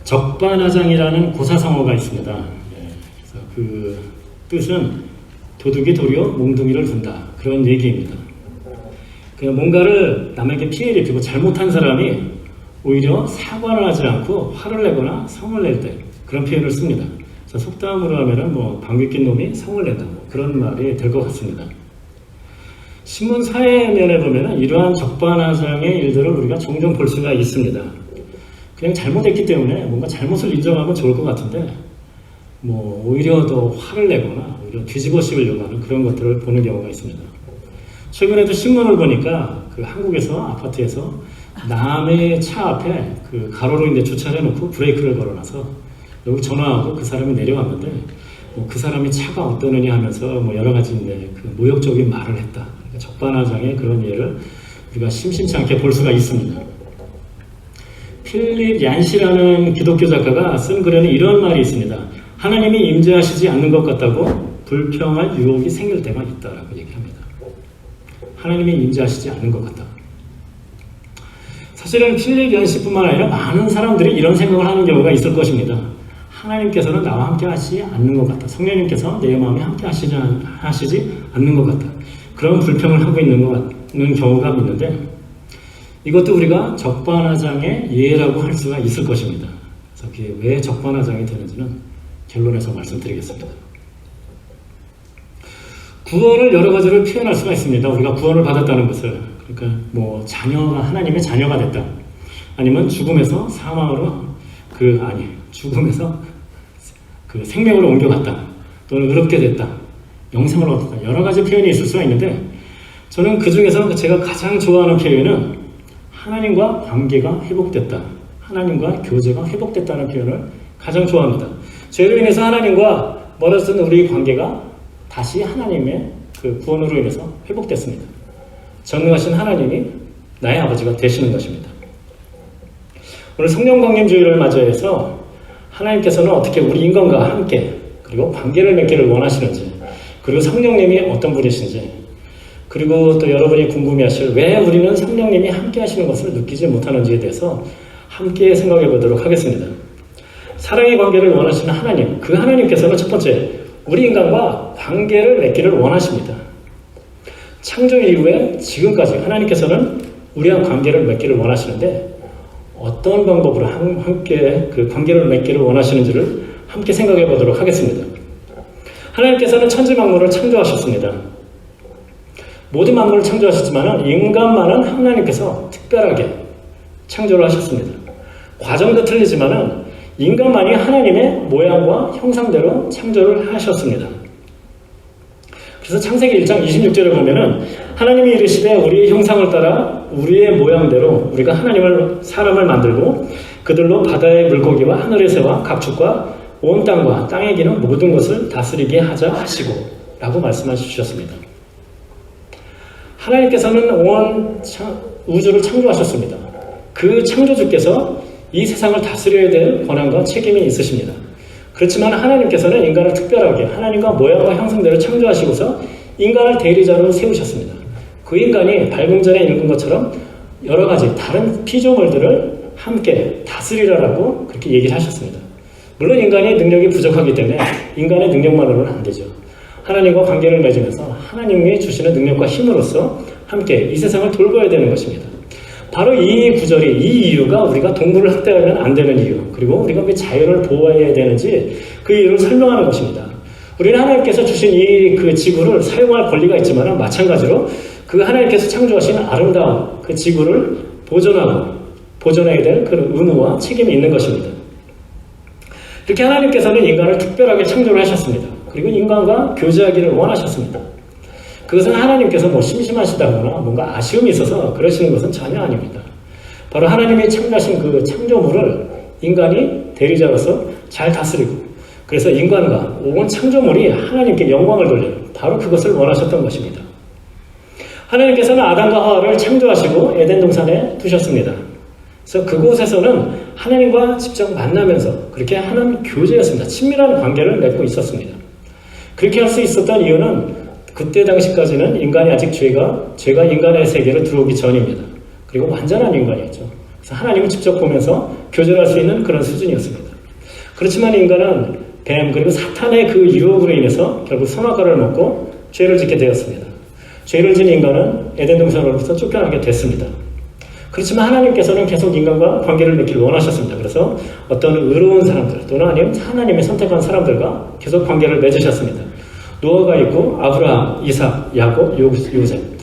적반하장이라는 고사성어가 있습니다. 그래서 그 뜻은 도둑이 도리어 몽둥이를 둔다, 그런 얘기입니다. 뭔가를 남에게 피해를 입히고 잘못한 사람이 오히려 사과를 하지 않고 화를 내거나 성을 낼 때 그런 표현을 씁니다. 속담으로 하면은 방귀 낀 놈이 성을 낸다, 그런 말이 될 것 같습니다. 신문 사회면에 보면은 이러한 적반하장의 일들을 우리가 종종 볼 수가 있습니다. 그냥 잘못했기 때문에 뭔가 잘못을 인정하면 좋을 것 같은데 오히려 더 화를 내거나 오히려 뒤집어 씌우려고 하는 그런 것들을 보는 경우가 있습니다. 최근에도 신문을 보니까 한국에서 아파트에서 남의 차 앞에 가로로 이제 주차를 해놓고 브레이크를 걸어놔서 여기 전화하고 그 사람이 내려왔는데 그 사람이 차가 어떠느냐 하면서 여러 가지 이제 모욕적인 말을 했다. 그러니까 적반하장의 그런 예를 우리가 심심치 않게 볼 수가 있습니다. 필립 얀시라는 기독교 작가가 쓴 글에는 이런 말이 있습니다. 하나님이 임재하시지 않는 것 같다고 불평할 유혹이 생길 때가 있다라고 얘기합니다. 하나님이 임재하시지 않는 것 같다. 사실은 필립 얀시뿐만 아니라 많은 사람들이 이런 생각을 하는 경우가 있을 것입니다. 하나님께서는 나와 함께 하시지 않는 것 같다. 성령님께서 내 마음에 함께 하시지 않는 것 같다. 그런 불평을 하고 있는 경우가 있는데 이것도 우리가 적반하장의 예라고 할 수가 있을 것입니다. 그래서 그게 왜 적반하장이 되는지는 결론에서 말씀드리겠습니다. 구원을 여러 가지로 표현할 수가 있습니다. 우리가 구원을 받았다는 것을, 그러니까 자녀가 하나님의 자녀가 됐다, 아니면 죽음에서 사망으로 죽음에서 생명으로 옮겨갔다, 또는 의롭게 됐다, 영생을 얻었다, 여러 가지 표현이 있을 수가 있는데 저는 그 중에서 제가 가장 좋아하는 표현은 하나님과 관계가 회복됐다, 하나님과 교제가 회복됐다는 표현을 가장 좋아합니다. 죄로 인해서 하나님과 멀어졌던 우리 관계가 다시 하나님의 구원으로 인해서 회복됐습니다. 전능하신 하나님이 나의 아버지가 되시는 것입니다. 오늘 성령 강림 주일을 맞이해서 하나님께서는 어떻게 우리 인간과 함께 그리고 관계를 맺기를 원하시는지, 그리고 성령님이 어떤 분이신지, 그리고 또 여러분이 궁금해하실 왜 우리는 성령님이 함께 하시는 것을 느끼지 못하는지에 대해서 함께 생각해 보도록 하겠습니다. 사랑의 관계를 원하시는 하나님, 그 하나님께서는 첫 번째 우리 인간과 관계를 맺기를 원하십니다. 창조 이후에 지금까지 하나님께서는 우리와 관계를 맺기를 원하시는데 어떤 방법으로 함께 그 관계를 맺기를 원하시는지를 함께 생각해 보도록 하겠습니다. 하나님께서는 천지 만물을 창조하셨습니다. 모든 만물을 창조하셨지만 인간만은 하나님께서 특별하게 창조를 하셨습니다. 과정도 틀리지만 인간만이 하나님의 모양과 형상대로 창조를 하셨습니다. 그래서 창세기 1장 26절에 보면은 하나님이 이르시되 우리의 형상을 따라 우리의 모양대로 우리가 사람을 만들고 그들로 바다의 물고기와 하늘의 새와 각축과 온 땅과 땅에 기는 모든 것을 다스리게 하자 하시고 라고 말씀하셨습니다. 하나님께서는 온 우주를 창조하셨습니다. 그 창조주께서 이 세상을 다스려야 될 권한과 책임이 있으십니다. 그렇지만 하나님께서는 인간을 특별하게 하나님과 모양과 형상대로 창조하시고서 인간을 대리자로 세우셨습니다. 그 인간이 발명전에 읽은 것처럼 여러 가지 다른 피조물들을 함께 다스리라라고 그렇게 얘기를 하셨습니다. 물론 인간이 능력이 부족하기 때문에 인간의 능력만으로는 안 되죠. 하나님과 관계를 맺으면서 하나님이 주시는 능력과 힘으로써 함께 이 세상을 돌봐야 되는 것입니다. 바로 이 구절이, 이 이유가 우리가 동물을 학대하면 안 되는 이유, 그리고 우리가 왜 자연을 보호해야 되는지 그 이유를 설명하는 것입니다. 우리는 하나님께서 주신 이 지구를 사용할 권리가 있지만 마찬가지로 그 하나님께서 창조하신 아름다운 그 지구를 보존해야 될 그런 의무와 책임이 있는 것입니다. 이렇게 하나님께서는 인간을 특별하게 창조를 하셨습니다. 그리고 인간과 교제하기를 원하셨습니다. 그것은 하나님께서 심심하시다거나 뭔가 아쉬움이 있어서 그러시는 것은 전혀 아닙니다. 바로 하나님이 창조하신 그 창조물을 인간이 대리자로서 잘 다스리고, 그래서 인간과 온 창조물이 하나님께 영광을 돌리는 바로 그것을 원하셨던 것입니다. 하나님께서는 아담과 하와를 창조하시고 에덴 동산에 두셨습니다. 그래서 그곳에서는 하나님과 직접 만나면서 그렇게 하는 교제였습니다. 친밀한 관계를 맺고 있었습니다. 그렇게 할 수 있었던 이유는 그때 당시까지는 인간이 아직 죄가 인간의 세계로 들어오기 전입니다. 그리고 완전한 인간이었죠. 그래서 하나님을 직접 보면서 교제할 수 있는 그런 수준이었습니다. 그렇지만 인간은 뱀 그리고 사탄의 그 유혹으로 인해서 결국 선악과를 먹고 죄를 짓게 되었습니다. 죄를 지은 인간은 에덴 동산으로부터 쫓겨나게 됐습니다. 그렇지만 하나님께서는 계속 인간과 관계를 맺기를 원하셨습니다. 그래서 어떤 의로운 사람들 또는 아니면 하나님이 선택한 사람들과 계속 관계를 맺으셨습니다. 노아가 있고 아브라함, 이삭, 야곱, 요셉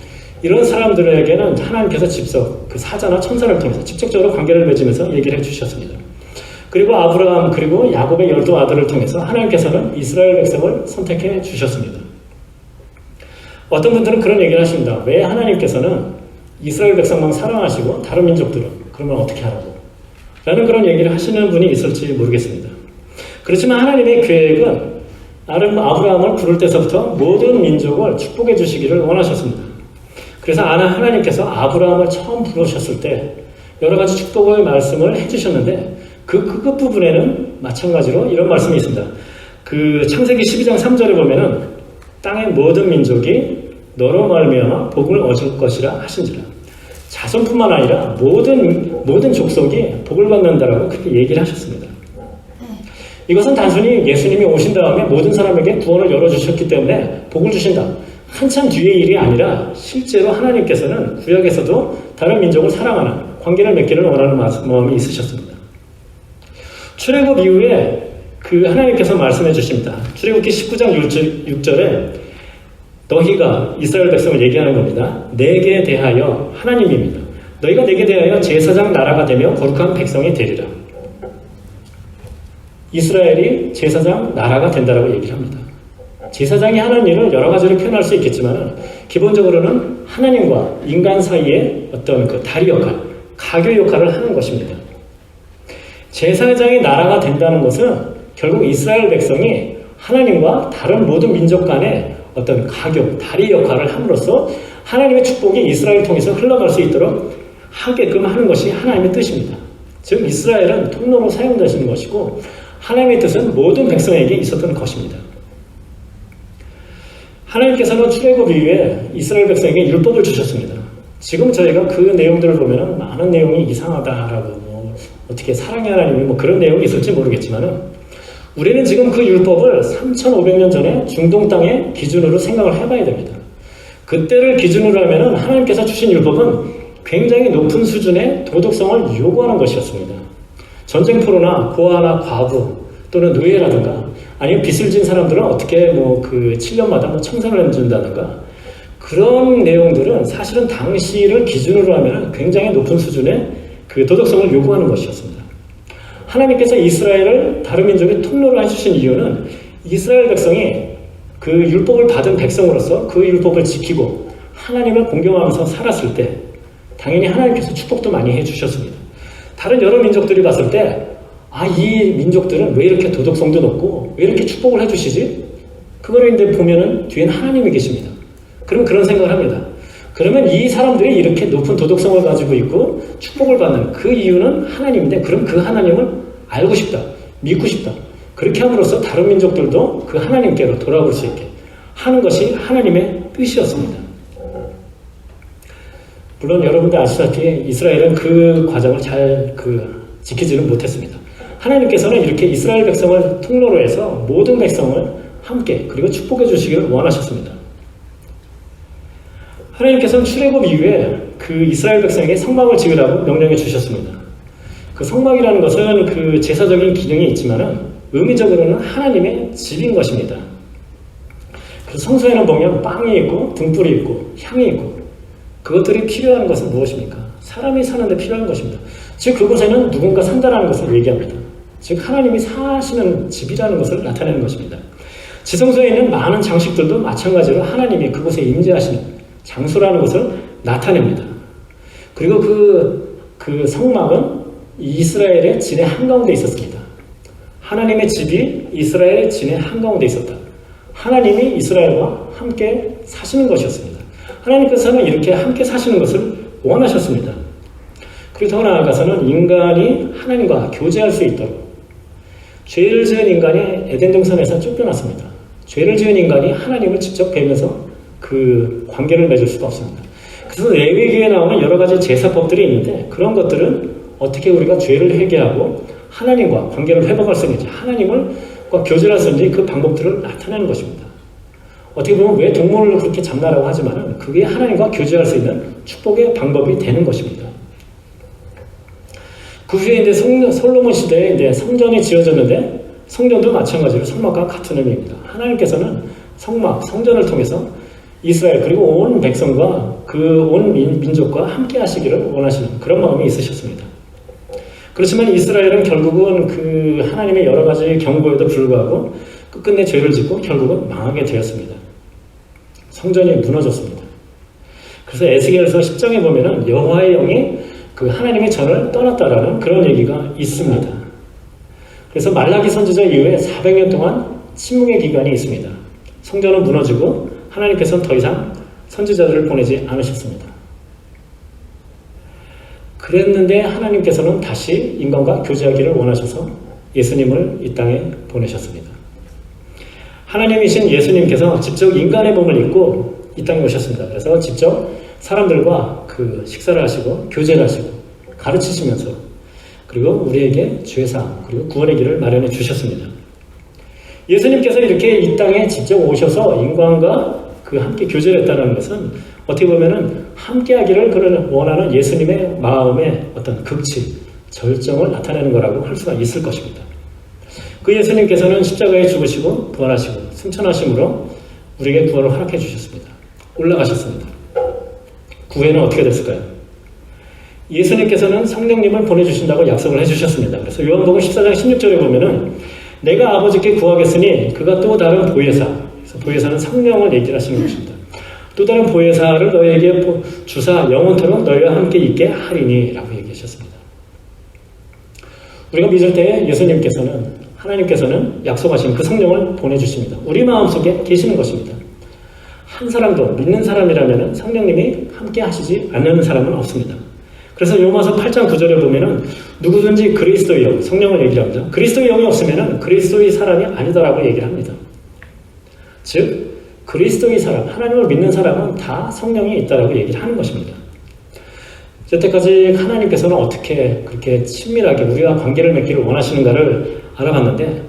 이런 사람들에게는 하나님께서 직접 그 사자나 천사를 통해서 직접적으로 관계를 맺으면서 얘기를 해주셨습니다. 그리고 아브라함 그리고 야곱의 12아들을 통해서 하나님께서는 이스라엘 백성을 선택해 주셨습니다. 어떤 분들은 그런 얘기를 하십니다. 왜 하나님께서는 이스라엘 백성만 사랑하시고 다른 민족들은 그러면 어떻게 하라고? 라는 그런 얘기를 하시는 분이 있을지 모르겠습니다. 그렇지만 하나님의 계획은 아브라함을 부를 때서부터 모든 민족을 축복해 주시기를 원하셨습니다. 그래서 하나님께서 아브라함을 처음 부르셨을 때 여러 가지 축복의 말씀을 해주셨는데 그 끝부분에는 마찬가지로 이런 말씀이 있습니다. 그 창세기 12장 3절에 보면은 땅의 모든 민족이 너로 말미암아 복을 얻을 것이라 하신지라. 자손뿐만 아니라 모든 족속이 복을 받는다라고 그렇게 얘기를 하셨습니다. 이것은 단순히 예수님이 오신 다음에 모든 사람에게 구원을 열어주셨기 때문에 복을 주신다. 한참 뒤의 일이 아니라 실제로 하나님께서는 구약에서도 다른 민족을 사랑하는 관계를 맺기를 원하는 마음이 있으셨습니다. 출애굽 이후에 그 하나님께서 말씀해 주십니다. 출애굽기 19장 6절에 너희가 이스라엘 백성을 얘기하는 겁니다. 내게 대하여 하나님입니다. 너희가 내게 대하여 제사장 나라가 되며 거룩한 백성이 되리라. 이스라엘이 제사장 나라가 된다라고 얘기를 합니다. 제사장이 하는 일을 여러 가지로 표현할 수 있겠지만 기본적으로는 하나님과 인간 사이의 어떤 그 다리 역할, 가교 역할을 하는 것입니다. 제사장이 나라가 된다는 것은 결국 이스라엘 백성이 하나님과 다른 모든 민족 간의 어떤 가교, 다리 역할을 함으로써 하나님의 축복이 이스라엘을 통해서 흘러갈 수 있도록 하게끔 하는 것이 하나님의 뜻입니다. 즉 이스라엘은 통로로 사용되시는 것이고 하나님의 뜻은 모든 백성에게 있었던 것입니다. 하나님께서는 출애굽 이후에 이스라엘 백성에게 율법을 주셨습니다. 지금 저희가 그 내용들을 보면 많은 내용이 이상하다라고 어떻게 사랑의 하나님이 그런 내용이 있을지 모르겠지만은 우리는 지금 그 율법을 3,500년 전에 중동 땅의 기준으로 생각을 해봐야 됩니다. 그때를 기준으로 하면은 하나님께서 주신 율법은 굉장히 높은 수준의 도덕성을 요구하는 것이었습니다. 전쟁포로나 고아나 과부 또는 노예라든가 아니면 빚을 진 사람들은 어떻게 그 7년마다 청산을 해준다든가 그런 내용들은 사실은 당시를 기준으로 하면 굉장히 높은 수준의 그 도덕성을 요구하는 것이었습니다. 하나님께서 이스라엘을 다른 민족의 통로로 해주신 이유는 이스라엘 백성이 그 율법을 받은 백성으로서 그 율법을 지키고 하나님을 공경하면서 살았을 때 당연히 하나님께서 축복도 많이 해주셨습니다. 다른 여러 민족들이 봤을 때 이 민족들은 왜 이렇게 도덕성도 높고 왜 이렇게 축복을 해주시지? 그거를 이제 보면은 뒤에는 하나님이 계십니다. 그러면 그런 생각을 합니다. 그러면 이 사람들이 이렇게 높은 도덕성을 가지고 있고 축복을 받는 그 이유는 하나님인데 그럼 그 하나님을 알고 싶다, 믿고 싶다. 그렇게 함으로써 다른 민족들도 그 하나님께로 돌아올 수 있게 하는 것이 하나님의 뜻이었습니다. 물론 여러분들 아시다시피 이스라엘은 그 과정을 잘 지키지는 못했습니다. 하나님께서는 이렇게 이스라엘 백성을 통로로 해서 모든 백성을 함께 그리고 축복해 주시기를 원하셨습니다. 하나님께서는 출애굽 이후에 그 이스라엘 백성에게 성막을 지으라고 명령해 주셨습니다. 그 성막이라는 것은 그 제사적인 기능이 있지만은 의미적으로는 하나님의 집인 것입니다. 그래서 성소에는 보면 빵이 있고 등불이 있고 향이 있고 그것들이 필요한 것은 무엇입니까? 사람이 사는데 필요한 것입니다. 즉 그곳에는 누군가 산다라는 것을 얘기합니다. 즉 하나님이 사시는 집이라는 것을 나타내는 것입니다. 지성소에 있는 많은 장식들도 마찬가지로 하나님이 그곳에 임재하시는 장소라는 것을 나타냅니다. 그리고 그 성막은 이스라엘의 진의 한가운데 있었습니다. 하나님의 집이 이스라엘의 진의 한가운데 있었다. 하나님이 이스라엘과 함께 사시는 것이었습니다. 하나님께서는 이렇게 함께 사시는 것을 원하셨습니다. 그리고 더 나아가서는 인간이 하나님과 교제할 수 있도록 죄를 지은 인간이 에덴 동산에서 쫓겨났습니다. 죄를 지은 인간이 하나님을 직접 뵈면서 그 관계를 맺을 수가 없습니다. 그래서 레위기에 나오는 여러 가지 제사법들이 있는데 그런 것들은 어떻게 우리가 죄를 회개하고 하나님과 관계를 회복할 수 있는지, 하나님과 교제할 수 있는지 그 방법들을 나타내는 것입니다. 어떻게 보면 왜 동물을 그렇게 잡나라고 하지만 그게 하나님과 교제할 수 있는 축복의 방법이 되는 것입니다. 그 후에 이제 솔로몬 시대에 이제 성전이 지어졌는데 성전도 마찬가지로 성막과 같은 의미입니다. 하나님께서는 성전을 통해서 이스라엘 그리고 온 백성과 그 온 민족과 함께 하시기를 원하시는 그런 마음이 있으셨습니다. 그렇지만 이스라엘은 결국은 그 하나님의 여러 가지 경고에도 불구하고 끝끝내 죄를 짓고 결국은 망하게 되었습니다. 성전이 무너졌습니다. 그래서 에스겔서 10장에 보면은 여호와의 영이 그 하나님의 전을 떠났다라는 그런 얘기가 있습니다. 그래서 말라기 선지자 이후에 400년 동안 침묵의 기간이 있습니다. 성전은 무너지고 하나님께서는 더 이상 선지자들을 보내지 않으셨습니다. 그랬는데 하나님께서는 다시 인간과 교제하기를 원하셔서 예수님을 이 땅에 보내셨습니다. 하나님이신 예수님께서 직접 인간의 몸을 입고 이 땅에 오셨습니다. 그래서 직접 사람들과 그 식사를 하시고 교제를 하시고 가르치시면서 그리고 우리에게 죄사함 그리고 구원의 길을 마련해 주셨습니다. 예수님께서 이렇게 이 땅에 직접 오셔서 인간과 그 함께 교제를 했다는 것은 어떻게 보면은 함께 하기를 원하는 예수님의 마음의 어떤 극치, 절정을 나타내는 거라고 할 수가 있을 것입니다. 그 예수님께서는 십자가에 죽으시고 부활하시고 승천하심으로 우리에게 구원을 허락해 주셨습니다. 올라가셨습니다. 그 후에는 어떻게 됐을까요? 예수님께서는 성령님을 보내주신다고 약속을 해주셨습니다. 그래서 요한복음 14장 16절에 보면은 내가 아버지께 구하겠으니 그가 또 다른 보혜사, 그래서 보혜사는 성령을 얘기를 하시는 것입니다. 또 다른 보혜사를 너희에게 주사 영원토록 너희와 함께 있게 하리니 라고 얘기하셨습니다. 우리가 믿을 때 예수님께서는 하나님께서는 약속하신 그 성령을 보내주십니다. 우리 마음속에 계시는 것입니다. 한 사람도 믿는 사람이라면 성령님이 함께 하시지 않는 사람은 없습니다. 그래서 요마서 8장 9절에 보면은 누구든지 그리스도의 영, 성령을 얘기를 합니다. 그리스도의 영이 없으면은 그리스도의 사람이 아니다라고 얘기를 합니다. 즉 그리스도의 사람, 하나님을 믿는 사람은 다 성령이 있다라고 얘기를 하는 것입니다. 여태까지 하나님께서는 어떻게 그렇게 친밀하게 우리와 관계를 맺기를 원하시는가를 알아봤는데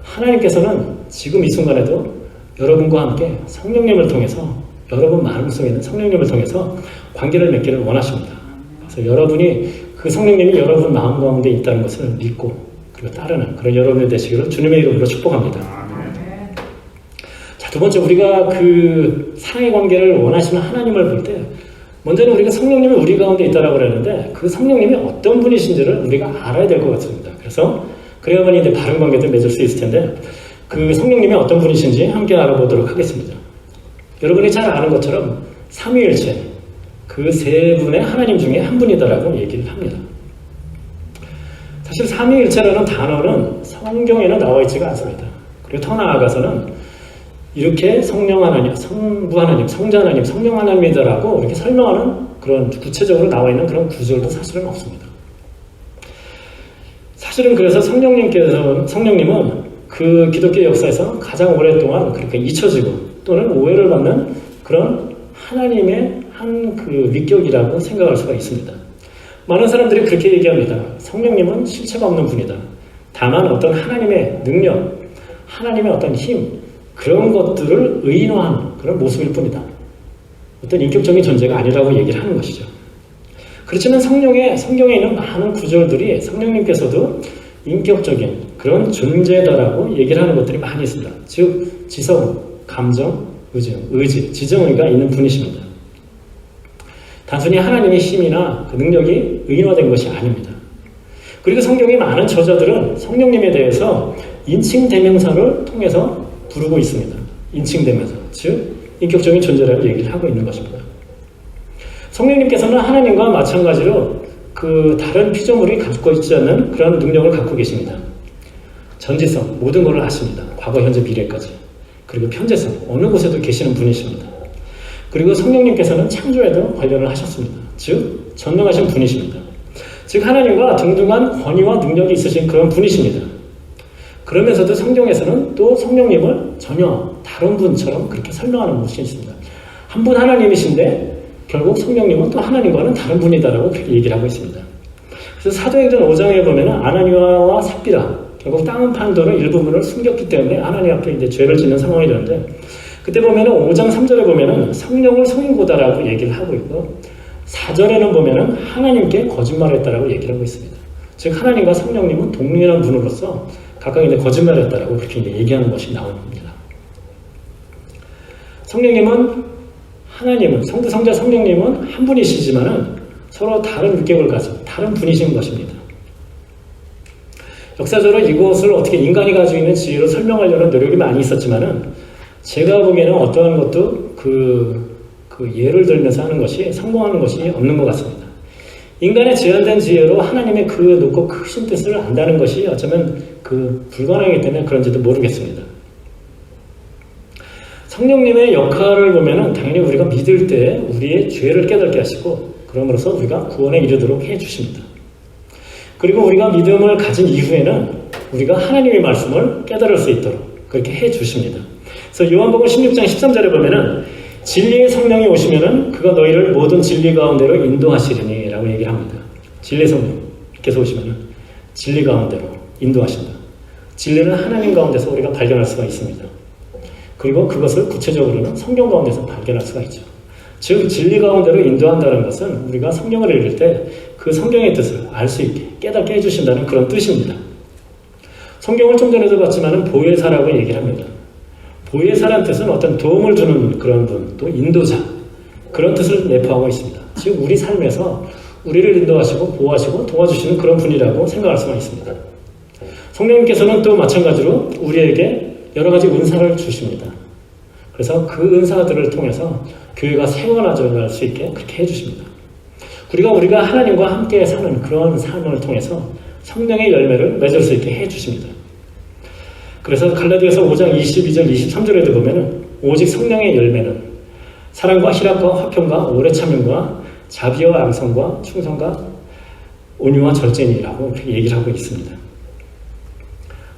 하나님께서는 지금 이 순간에도 여러분과 함께 성령님을 통해서 여러분 마음속에 있는 성령님을 통해서 관계를 맺기를 원하십니다. 그래서 여러분이 그 성령님이 여러분 마음 가운데 있다는 것을 믿고 그리고 따르는 그런 여러분이 되시기를 주님의 이름으로 축복합니다. 자, 두 번째 우리가 그 사랑의 관계를 원하시는 하나님을 볼 때 먼저는 우리가 성령님이 우리 가운데 있다라고 그러는데 그 성령님이 어떤 분이신지를 우리가 알아야 될 것 같습니다. 그래서 그래야만 이제 바른 관계도 맺을 수 있을 텐데 그 성령님이 어떤 분이신지 함께 알아보도록 하겠습니다. 여러분이 잘 아는 것처럼 삼위일체 그 세 분의 하나님 중에 한 분이다라고 얘기를 합니다. 사실 삼위일체라는 단어는 성경에는 나와 있지가 않습니다. 그리고 더 나아가서는 이렇게 성령 하나님, 성부 하나님, 성자 하나님, 성령 하나님이다라고 이렇게 설명하는 그런 구체적으로 나와 있는 그런 구절도 사실은 없습니다. 사실은 그래서 성령님은 그 기독교 역사에서 가장 오랫동안 그렇게 잊혀지고 또는 오해를 받는 그런 하나님의 한 그 위격이라고 생각할 수가 있습니다. 많은 사람들이 그렇게 얘기합니다. 성령님은 실체가 없는 분이다. 다만 어떤 하나님의 능력, 하나님의 어떤 힘, 그런 것들을 의인화하는 그런 모습일 뿐이다. 어떤 인격적인 존재가 아니라고 얘기를 하는 것이죠. 그렇지만 성경에 있는 많은 구절들이 성령님께서도 인격적인 그런 존재다라고 얘기를 하는 것들이 많이 있습니다. 즉 지성, 감정, 의지, 지정의가 있는 분이십니다. 단순히 하나님의 힘이나 그 능력이 의인화된 것이 아닙니다. 그리고 성경의 많은 저자들은 성령님에 대해서 인칭대명사를 통해서 부르고 있습니다. 인칭대명사, 즉 인격적인 존재라고 얘기를 하고 있는 것입니다. 성령님께서는 하나님과 마찬가지로 그 다른 피조물이 갖고 있지 않는 그런 능력을 갖고 계십니다. 전지성, 모든 것을 아십니다. 과거, 현재, 미래까지. 그리고 편재성, 어느 곳에도 계시는 분이십니다. 그리고 성령님께서는 창조에도 관련을 하셨습니다. 즉 전능하신 분이십니다. 즉 하나님과 동등한 권위와 능력이 있으신 그런 분이십니다. 그러면서도 성경에서는 또 성령님을 전혀 다른 분처럼 그렇게 설명하는 것이 있습니다. 한 분 하나님이신데 결국 성령님은 또 하나님과는 다른 분이다라고 그렇게 얘기를 하고 있습니다. 그래서 사도행전 5장에 보면은 아나니아와 삽비라 결국 땅을 파는 돈을 일부분을 숨겼기 때문에 하나님 앞에 이제 죄를 짓는 상황이 되는데, 그때 보면은 5장 3절에 보면은 성령을 속인고다라고 얘기를 하고 있고, 4절에는 보면은 하나님께 거짓말했다라고 얘기를 하고 있습니다. 즉 하나님과 성령님은 동일한 분으로서 각각 이제 거짓말했다라고 그렇게 이제 얘기하는 것이 나오는 겁니다. 성령님은 하나님은 성부 성자 성령님은 한 분이시지만은 서로 다른 유격을 가진 다른 분이신 것입니다. 역사적으로 이것을 어떻게 인간이 가지고 있는 지혜로 설명하려는 노력이 많이 있었지만은 제가 보기에는 어떠한 것도 그 예를 들면서 하는 것이 성공하는 것이 없는 것 같습니다. 인간의 제한된 지혜로 하나님의 그 높고 크신 뜻을 안다는 것이 어쩌면 불가능하기 때문에 그런지도 모르겠습니다. 성령님의 역할을 보면은 당연히 우리가 믿을 때 우리의 죄를 깨닫게 하시고, 그러므로서 우리가 구원에 이르도록 해 주십니다. 그리고 우리가 믿음을 가진 이후에는 우리가 하나님의 말씀을 깨달을 수 있도록 그렇게 해 주십니다. 그래서 요한복음 16장 13절에 보면은 진리의 성령이 오시면은 그가 너희를 모든 진리 가운데로 인도하시리니 라고 얘기를 합니다. 진리의 성령께서 오시면은 진리 가운데로 인도하신다. 진리는 하나님 가운데서 우리가 발견할 수가 있습니다. 그리고 그것을 구체적으로는 성경 가운데서 발견할 수가 있죠. 즉 진리 가운데로 인도한다는 것은 우리가 성경을 읽을 때 그 성경의 뜻을 알 수 있게 깨닫게 해주신다는 그런 뜻입니다. 성경을 좀 전에도 봤지만 보혜사라고 얘기를 합니다. 보혜사란 뜻은 어떤 도움을 주는 그런 분, 또 인도자, 그런 뜻을 내포하고 있습니다. 즉 우리 삶에서 우리를 인도하시고 보호하시고 도와주시는 그런 분이라고 생각할 수가 있습니다. 성령님께서는 또 마찬가지로 우리에게 여러 가지 은사를 주십니다. 그래서 그 은사들을 통해서 교회가 세워나갈 수 있게 그렇게 해주십니다. 우리가 하나님과 함께 사는 그런 삶을 통해서 성령의 열매를 맺을 수 있게 해주십니다. 그래서 갈라디아서 5장 22절 23절에도 보면은 오직 성령의 열매는 사랑과 희락과 화평과 오래 참음과 자비와 양성과 충성과 온유와 절제니라고 그렇게 얘기를 하고 있습니다.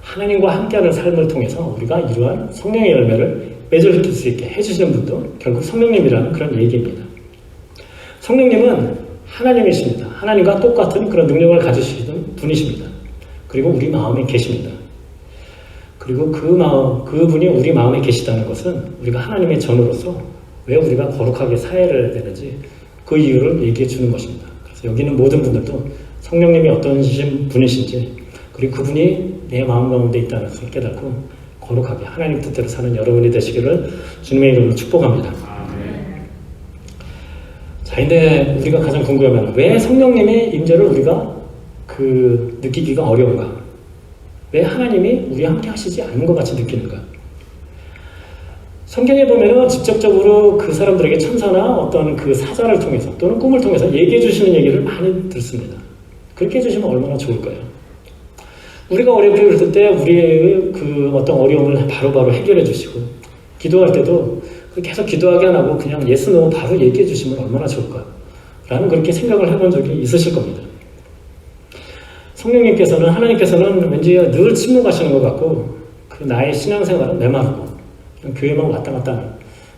하나님과 함께하는 삶을 통해서 우리가 이러한 성령의 열매를 맺을 수 있게 해주시는 분도 결국 성령님이라는 그런 얘기입니다. 성령님은 하나님이십니다. 하나님과 똑같은 그런 능력을 가지시는 분이십니다. 그리고 우리 마음에 계십니다. 그리고 그분이 우리 마음에 계시다는 것은 우리가 하나님의 전으로서 왜 우리가 거룩하게 살아야 되는지 그 이유를 얘기해 주는 것입니다. 그래서 여기 있는 모든 분들도 성령님이 어떤 분이신지, 그리고 그분이 내 마음 가운데 있다는 것을 깨닫고 거룩하게 하나님 뜻대로 사는 여러분이 되시기를 주님의 이름으로 축복합니다. 자, 근데 우리가 가장 궁금하면 왜 성령님의 임재를 우리가 느끼기가 어려운가? 왜 하나님이 우리와 함께 하시지 않는 것 같이 느끼는가? 성경에 보면은 직접적으로 그 사람들에게 천사나 어떤 그 사자를 통해서 또는 꿈을 통해서 얘기해 주시는 얘기를 많이 듣습니다. 그렇게 해주시면 얼마나 좋을까요? 우리가 어렵게 그럴 때 우리의 어떤 어려움을 바로바로 해결해 주시고, 기도할 때도 계속 기도하게 안 하고 그냥 예스 노 바로 얘기해 주시면 얼마나 좋을까? 라는 그렇게 생각을 해본 적이 있으실 겁니다. 성령님께서는, 하나님께서는 왠지 늘 침묵하시는 것 같고, 나의 신앙생활은 메마르고 그냥 교회만 왔다 갔다 하는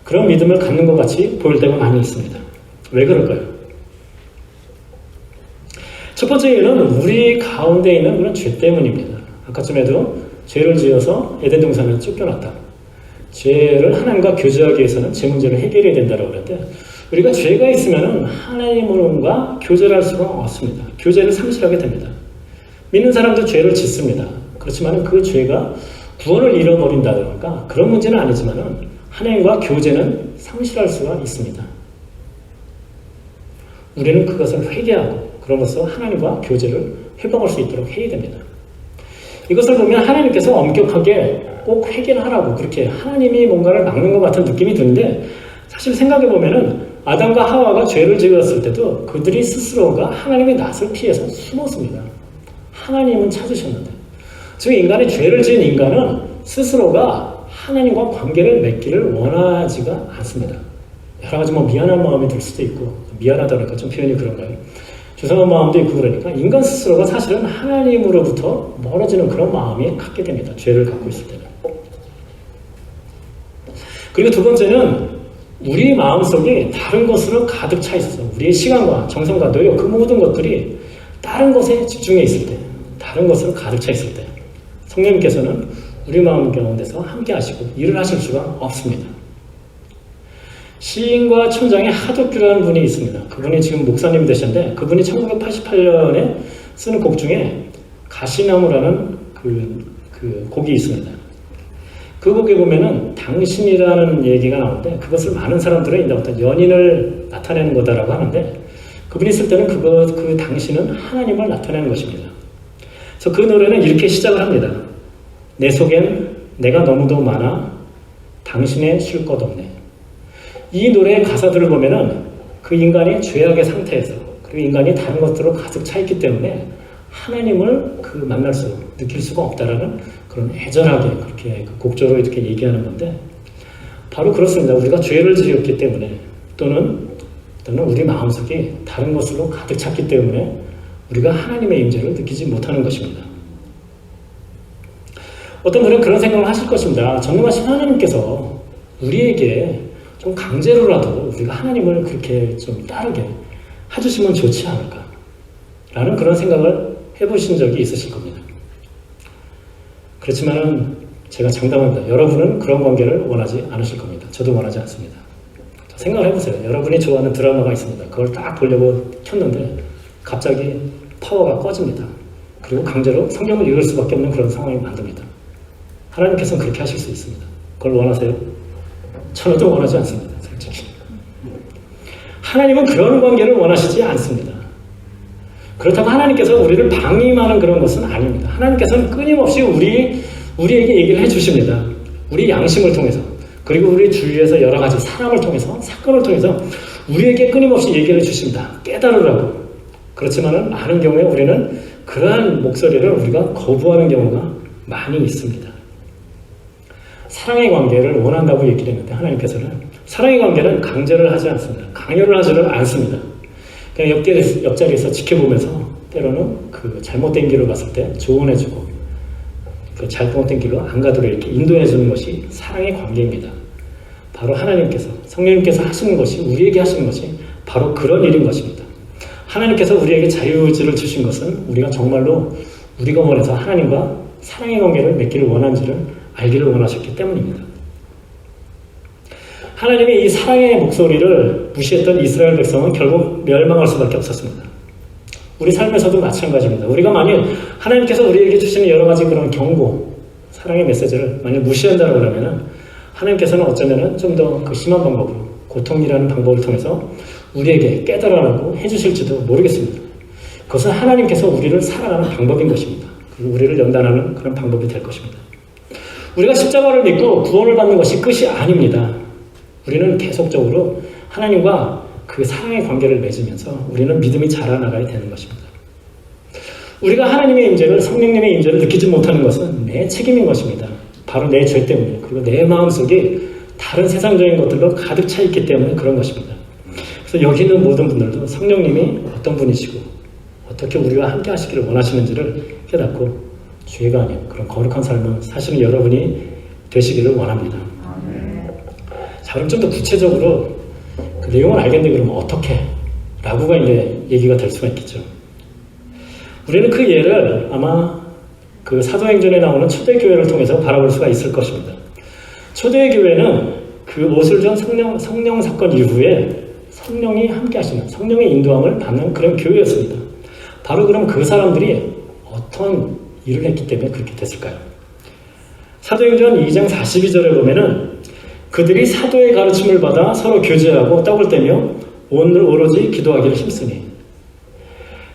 그런 믿음을 갖는 것 같이 보일 때가 많이 있습니다. 왜 그럴까요? 첫 번째 이유는 우리 가운데 있는 그런 죄 때문입니다. 아까 전에도 죄를 지어서 에덴 동산을 쫓겨났다. 죄를 하나님과 교제하기 위해서는 제 문제를 해결해야 된다고 그랬는데, 우리가 죄가 있으면 하나님과 교제를 할 수가 없습니다. 교제를 상실하게 됩니다. 믿는 사람도 죄를 짓습니다. 그렇지만 그 죄가 구원을 잃어버린다든가 그런 문제는 아니지만 하나님과 교제는 상실할 수가 있습니다. 우리는 그것을 회개하고 그러면서 하나님과 교제를 회복할 수 있도록 해야 됩니다. 이것을 보면 하나님께서 엄격하게 꼭 회개를 하라고 그렇게 하나님이 뭔가를 막는 것 같은 느낌이 드는데, 사실 생각해 보면은 아담과 하와가 죄를 지었을 때도 그들이 스스로가 하나님의 낯을 피해서 숨었습니다. 하나님은 찾으셨는데, 즉 인간의 죄를 지은 인간은 스스로가 하나님과 관계를 맺기를 원하지가 않습니다. 여러 가지 미안한 마음이 들 수도 있고, 미안하다니까 좀 표현이 그런가요? 죄송한 마음도 있고, 그러니까 인간 스스로가 사실은 하나님으로부터 멀어지는 그런 마음이 갖게 됩니다. 죄를 갖고 있을 때는. 그리고 두 번째는 우리 마음속에 다른 것으로 가득 차 있어서 우리의 시간과 정성과 노력, 그 모든 것들이 다른 것에 집중해 있을 때, 다른 것으로 가득 차 있을 때 성령님께서는 우리 마음 가운데서 함께 하시고 일을 하실 수가 없습니다. 시인과 촌장의 하덕규라는 분이 있습니다. 그분이 지금 목사님이 되셨는데 그분이 1988년에 쓰는 곡 중에 가시나무라는 그 곡이 있습니다. 그 곡에 보면은 당신이라는 얘기가 나오는데 그것을 많은 사람들은 이제 어떤 연인을 나타내는 거다라고 하는데 그분이 쓸 때는 그 당신은 하나님을 나타내는 것입니다. 그래서 그 노래는 이렇게 시작을 합니다. 내 속엔 내가 너무도 많아 당신의 쉴 것 없네. 이 노래의 가사들을 보면은 그 인간이 죄악의 상태에서 그리고 인간이 다른 것들로 가득 차 있기 때문에 하나님을 만날 수, 느낄 수가 없다라는 그런 애절하게 그렇게 곡조로 이렇게 얘기하는 건데 바로 그렇습니다. 우리가 죄를 지었기 때문에 또는 우리 마음속이 다른 것으로 가득 찼기 때문에 우리가 하나님의 임재를 느끼지 못하는 것입니다. 어떤 분은 그런 생각을 하실 것입니다. 전능하신 하나님께서 우리에게 좀 강제로라도 우리가 하나님을 그렇게 좀 따르게 해주시면 좋지 않을까 라는 그런 생각을 해보신 적이 있으실 겁니다. 그렇지만은 제가 장담합니다. 여러분은 그런 관계를 원하지 않으실 겁니다. 저도 원하지 않습니다. 생각을 해보세요. 여러분이 좋아하는 드라마가 있습니다. 그걸 딱 보려고 켰는데 갑자기 파워가 꺼집니다. 그리고 강제로 성경을 읽을 수밖에 없는 그런 상황이 만듭니다. 하나님께서는 그렇게 하실 수 있습니다. 그걸 원하세요? 저는 좀 원하지 않습니다. 솔직히. 하나님은 그런 관계를 원하시지 않습니다. 그렇다고 하나님께서 우리를 방임하는 그런 것은 아닙니다. 하나님께서는 끊임없이 우리에게 얘기를 해주십니다. 우리 양심을 통해서 그리고 우리 주위에서 여러 가지 사람을 통해서 사건을 통해서 우리에게 끊임없이 얘기를 해주십니다. 깨달으라고. 그렇지만은 많은 경우에 우리는 그러한 목소리를 우리가 거부하는 경우가 많이 있습니다. 사랑의 관계를 원한다고 얘기를 했는데 하나님께서는 사랑의 관계는 강제를 하지 않습니다. 강요를 하지를 않습니다. 그냥 옆자리에서 지켜보면서 때로는 그 잘못된 길을 봤을 때 조언해주고 그 잘못된 길로 안 가도록 이렇게 인도해주는 것이 사랑의 관계입니다. 바로 하나님께서 성령님께서 하시는 것이 우리에게 하시는 것이 바로 그런 일인 것입니다. 하나님께서 우리에게 자유의지를 주신 것은 우리가 정말로 우리가 원해서 하나님과 사랑의 관계를 맺기를 원한지를 알기를 원하셨기 때문입니다. 하나님의 이 사랑의 목소리를 무시했던 이스라엘 백성은 결국 멸망할 수밖에 없었습니다. 우리 삶에서도 마찬가지입니다. 우리가 만약 하나님께서 우리에게 주시는 여러 가지 그런 경고, 사랑의 메시지를 만약 무시한다고 하면 하나님께서는 어쩌면 좀 더 그 심한 방법으로 고통이라는 방법을 통해서 우리에게 깨달으라고 해주실지도 모르겠습니다. 그것은 하나님께서 우리를 살아가는 방법인 것입니다. 그리고 우리를 연단하는 그런 방법이 될 것입니다. 우리가 십자가를 믿고 구원을 받는 것이 끝이 아닙니다. 우리는 계속적으로 하나님과 그 사랑의 관계를 맺으면서 우리는 믿음이 자라나가야 되는 것입니다. 우리가 하나님의 임재를, 성령님의 임재를 느끼지 못하는 것은 내 책임인 것입니다. 바로 내 죄 때문에, 그리고 내 마음속에 다른 세상적인 것들로 가득 차 있기 때문에 그런 것입니다. 그래서 여기 있는 모든 분들도 성령님이 어떤 분이시고 어떻게 우리와 함께 하시기를 원하시는지를 깨닫고 죄가 아닌 그런 거룩한 삶을 사시는 여러분이 되시기를 원합니다. 자, 그럼 좀 더 구체적으로 그 내용을 알겠는데 그러면 어떻게? 라고가 이제 얘기가 될 수가 있겠죠. 우리는 그 예를 아마 그 사도행전에 나오는 초대교회를 통해서 바라볼 수가 있을 것입니다. 초대교회는 그 오술전 성령 사건 이후에 성령이 함께 하시는, 성령의 인도함을 받는 그런 교회였습니다. 바로 그럼 그 사람들이 어떤 일을 했기 때문에 그렇게 됐을까요? 사도행전 2장 42절에 보면은 그들이 사도의 가르침을 받아 서로 교제하고 떡을 떼며 오늘 오로지 기도하기를 힘쓰니.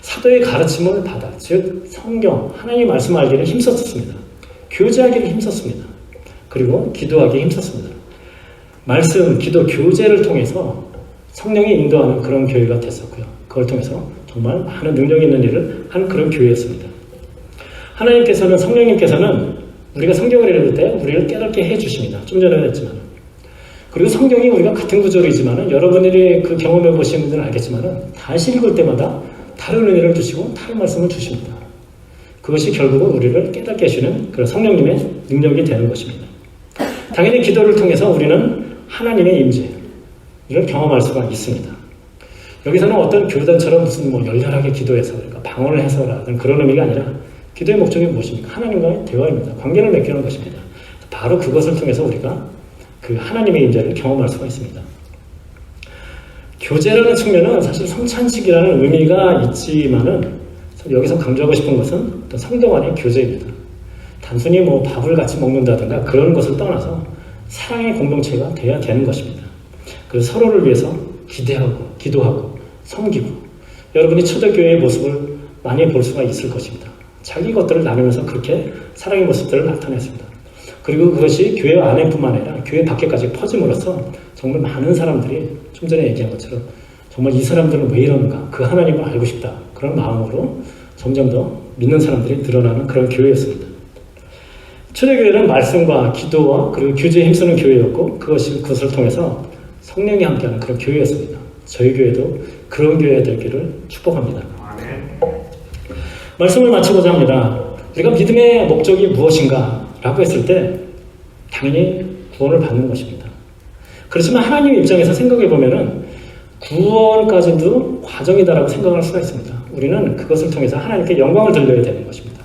사도의 가르침을 받아, 즉 성경, 하나님의 말씀을 알기를 힘썼습니다. 교제하기를 힘썼습니다. 그리고 기도하기에 힘썼습니다. 말씀, 기도, 교제를 통해서 성령이 인도하는 그런 교회가 됐었고요. 그걸 통해서 정말 많은 능력 있는 일을 한 그런 교회였습니다. 하나님께서는, 성령님께서는 우리가 성경을 읽을 때 우리를 깨닫게 해주십니다. 좀 전에 했지만. 그리고 성경이 우리가 같은 구절이지만 여러분들이 그 경험해 보신 분들은 알겠지만 다시 읽을 때마다 다른 은혜를 주시고 다른 말씀을 주십니다. 그것이 결국은 우리를 깨닫게 해주는 그런 성령님의 능력이 되는 것입니다. 당연히 기도를 통해서 우리는 하나님의 임재를 경험할 수가 있습니다. 여기서는 어떤 교단처럼 무슨 열렬하게 기도해서 그러니까 방언을 해서라든 그런 의미가 아니라 기도의 목적이 무엇입니까? 하나님과의 대화입니다. 관계를 맺기는 것입니다. 바로 그것을 통해서 우리가 그 하나님의 임재를 경험할 수가 있습니다. 교제라는 측면은 사실 성찬식이라는 의미가 있지만은 여기서 강조하고 싶은 것은 어떤 성도 간의 교제입니다. 단순히 뭐 밥을 같이 먹는다든가 그런 것을 떠나서 사랑의 공동체가 돼야 되는 것입니다. 그래서 서로를 위해서 기대하고 기도하고 섬기고 여러분이 초대교회의 모습을 많이 볼 수가 있을 것입니다. 자기 것들을 나누면서 그렇게 사랑의 모습들을 나타냈습니다. 그리고 그것이 교회 안에뿐만 아니라 교회 밖에까지 퍼짐으로써 정말 많은 사람들이 좀 전에 얘기한 것처럼 정말 이 사람들은 왜 이러는가, 그 하나님을 알고 싶다, 그런 마음으로 점점 더 믿는 사람들이 늘어나는 그런 교회였습니다. 초대교회는 말씀과 기도와 그리고 교제에 힘쓰는 교회였고 그것을 통해서 성령이 함께하는 그런 교회였습니다. 저희 교회도 그런 교회가 되기를 축복합니다. 말씀을 마치고자 합니다. 우리가 믿음의 목적이 무엇인가 라고 했을 때 당연히 구원을 받는 것입니다. 그렇지만 하나님 입장에서 생각해 보면은 구원까지도 과정이다라고 생각할 수가 있습니다. 우리는 그것을 통해서 하나님께 영광을 돌려야 되는 것입니다.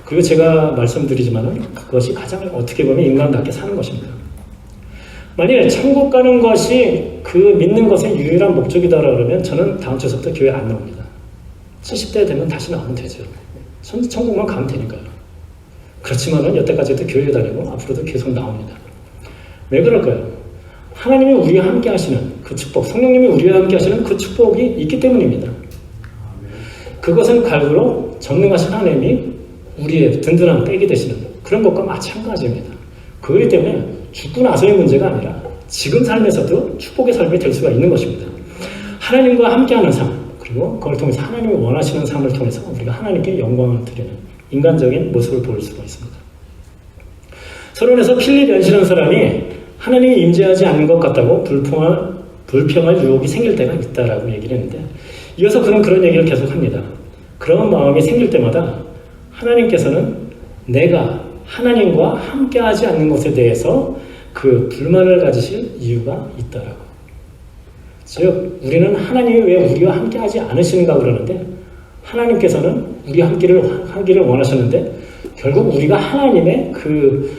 그리고 제가 말씀드리지만은 그것이 가장 어떻게 보면 인간답게 사는 것입니다. 만약에 천국 가는 것이 그 믿는 것의 유일한 목적이다라고 그러면 저는 다음 주부터 교회 안 나옵니다. 70대 되면 다시 나오면 되죠. 천국만 가면 되니까요. 그렇지만은 여태까지도 교회 다니고 앞으로도 계속 나옵니다. 왜 그럴까요? 하나님이 우리와 함께 하시는 그 축복, 성령님이 우리와 함께 하시는 그 축복이 있기 때문입니다. 그것은 갈수록 전능하신 하나님이 우리의 든든한 백이 되시는 그런 것과 마찬가지입니다. 그렇기 때문에 죽고 나서의 문제가 아니라 지금 삶에서도 축복의 삶이 될 수가 있는 것입니다. 하나님과 함께하는 삶, 그리고 그걸 통해서 하나님이 원하시는 삶을 통해서 우리가 하나님께 영광을 드리는 인간적인 모습을 보일 수가 있습니다. 서론에서 필립 연시라는 사람이 하나님이 임재하지 않는 것 같다고 불평할 유혹이 생길 때가 있다라고 얘기를 했는데 이어서 그는 그런 얘기를 계속합니다. 그런 마음이 생길 때마다 하나님께서는 내가 하나님과 함께하지 않는 것에 대해서 그 불만을 가지실 이유가 있다라고. 즉 우리는 하나님이 왜 우리와 함께하지 않으시는가 그러는데 하나님께서는 우리와 하기를 원하셨는데 결국 우리가 하나님의 그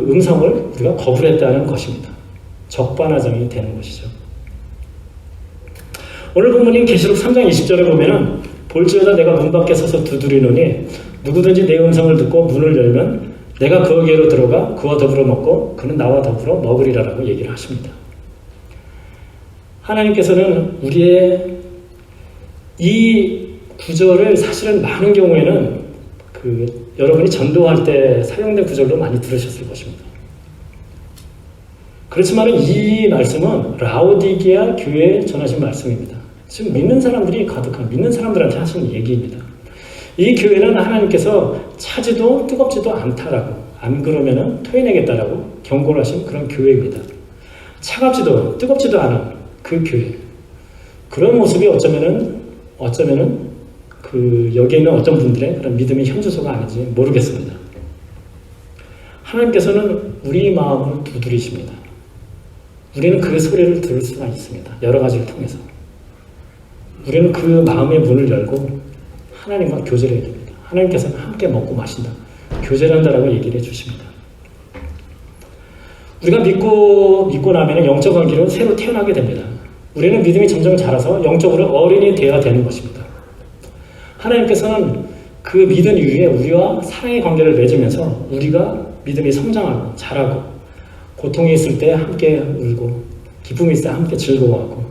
음성을 우리가 거부했다는 것입니다. 적반하장이 되는 것이죠. 오늘 본문인 계시록 3장 20절에 보면은 볼지어다 내가 문 밖에 서서 두드리노니 누구든지 내 음성을 듣고 문을 열면 내가 그에게로 들어가 그와 더불어 먹고 그는 나와 더불어 먹으리라라고 얘기를 하십니다. 하나님께서는 우리의 이 구절을 사실은 많은 경우에는 여러분이 전도할 때 사용된 구절로 많이 들으셨을 것입니다. 그렇지만 이 말씀은 라오디게아 교회에 전하신 말씀입니다. 지금 믿는 사람들이 가득한 믿는 사람들한테 하신 얘기입니다. 이 교회는 하나님께서 차지도 뜨겁지도 않다라고 안 그러면은 토해내겠다라고 경고를 하신 그런 교회입니다. 차갑지도 뜨겁지도 않은 그 교회. 그런 모습이 어쩌면은 여기에 있는 어떤 분들의 그런 믿음의 현주소가 아닌지 모르겠습니다. 하나님께서는 우리 마음을 두드리십니다. 우리는 그 소리를 들을 수가 있습니다. 여러 가지를 통해서. 우리는 그 마음의 문을 열고 하나님과 교제를 해야 됩니다. 하나님께서는 함께 먹고 마신다. 교제를 한다라고 얘기를 해주십니다. 우리가 믿고 나면 영적 관계로 새로 태어나게 됩니다. 우리는 믿음이 점점 자라서 영적으로 어른이 되어야 되는 것입니다. 하나님께서는 그 믿음 이후에 우리와 사랑의 관계를 맺으면서 우리가 믿음이 성장하고 자라고 고통이 있을 때 함께 울고 기쁨이 있을 때 함께 즐거워하고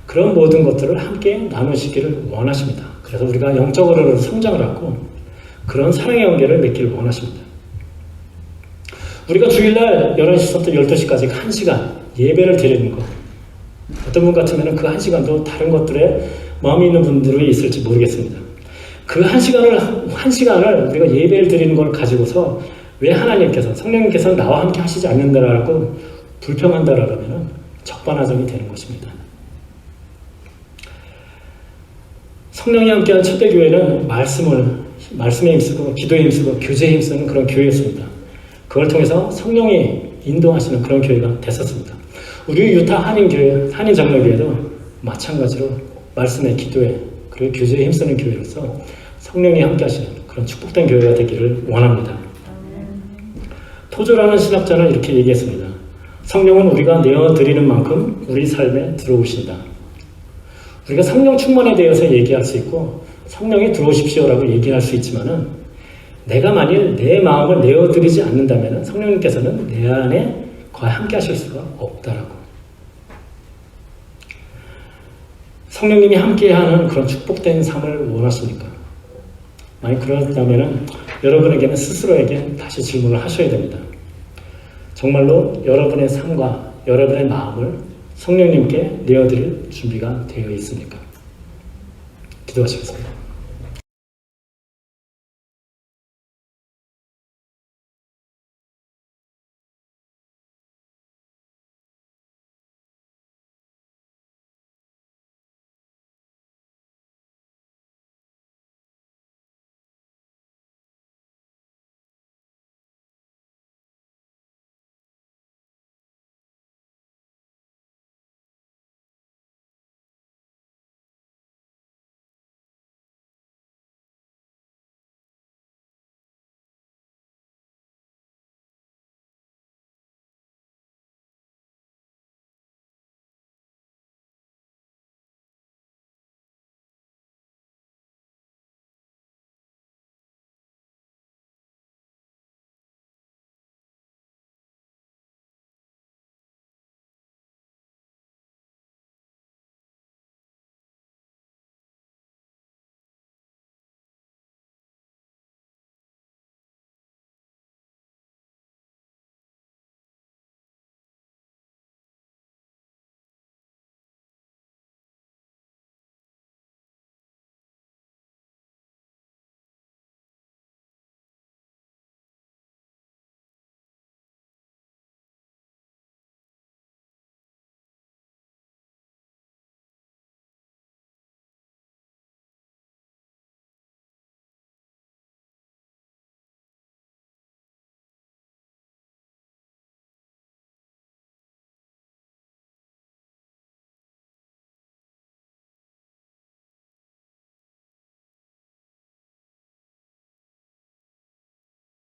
그런 모든 것들을 함께 나누시기를 원하십니다. 그래서 우리가 영적으로 성장을 하고 그런 사랑의 관계를 맺기를 원하십니다. 우리가 주일날 11시부터 12시까지 1시간 예배를 드리는 것 어떤 분 같으면 그 1시간도 다른 것들에 마음이 있는 분들이 있을지 모르겠습니다. 그 1시간을 우리가 예배를 드리는 걸 가지고서 왜 하나님께서 성령님께서 나와 함께 하시지 않는다라고 불평한다라면 적반하장이 되는 것입니다. 성령이 함께한 초대교회는 말씀에 힘쓰고 기도에 힘쓰고 교제에 힘쓰는 그런 교회였습니다. 그걸 통해서 성령이 인도하시는 그런 교회가 됐었습니다. 우리 유타 한인장로교회도 마찬가지로 말씀에 기도에 그리고 교제에 힘쓰는 교회로서 성령이 함께 하시는 그런 축복된 교회가 되기를 원합니다. 토조라는 신학자는 이렇게 얘기했습니다. 성령은 우리가 내어드리는 만큼 우리 삶에 들어오신다. 우리가 성령 충만에 대해서 얘기할 수 있고 성령이 들어오십시오라고 얘기할 수 있지만은 내가 만일 내 마음을 내어드리지 않는다면 성령님께서는 내 안에 거의 함께 하실 수가 없다라고. 성령님이 함께하는 그런 축복된 삶을 원하십니까? 만약 그렇다면 여러분에게는 스스로에게 다시 질문을 하셔야 됩니다. 정말로 여러분의 삶과 여러분의 마음을 성령님께 내어드릴 준비가 되어 있습니까? 기도하시겠습니다.